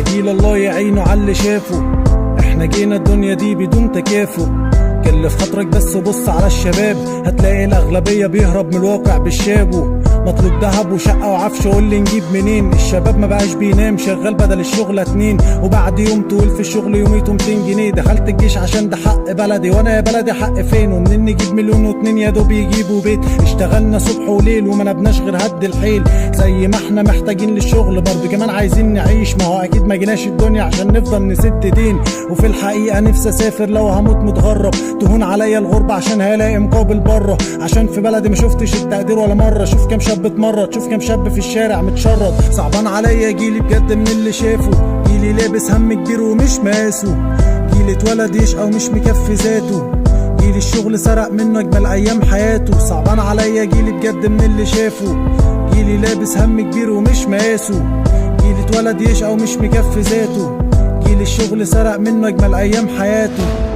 احنا جيل الله يعينه على اللي شافه، احنا جينا الدنيا دي بدون تكافؤ. كل في خاطرك بس بص على الشباب، هتلاقي الاغلبيه بيهرب من الواقع بالشابو. مطلوب دهب وشقه وعفش، قول لي نجيب منين؟ الشباب ما بقاش بينام، شغال بدل الشغل 2 وبعد يوم طول في الشغل يوميته 200 جنيه. دخلت الجيش عشان ده حق بلدي، وانا يا بلدي حق فين؟ ومنين نجيب مليون واتنين يا دوب يجيبوا بيت؟ اشتغلنا صبح وليل وما نبناش غير هد الحيل. زي ما احنا محتاجين للشغل برضه كمان عايزين نعيش، ما هو اكيد ما جيناش الدنيا عشان نفضل نسد دين. وفي الحقيقه نفسي اسافر لو هموت متغرب، تهون عليا الغربه عشان هلاقي مقابل بره. عشان في بلدي ما شفتش التقدير ولا مره. شوف كام شاب اتمرد، شوف كام شاب في الشارع متشرد. صعبان عليا جيلي بجد من اللي شافه، جيلي لابس هم كبير ومش ماسه، جيلي اتولد يشقى ومش مكفي ذاته، جيلي الشغل سرق منه اجمل ايام حياته. صعبان عليا جيلي بجد من اللي شافه، جيلي لابس هم كبير ومش ماسه، جيلي اتولد يشقى ومش مكفي ذاته، جيلي الشغل سرق منه اجمل ايام حياته.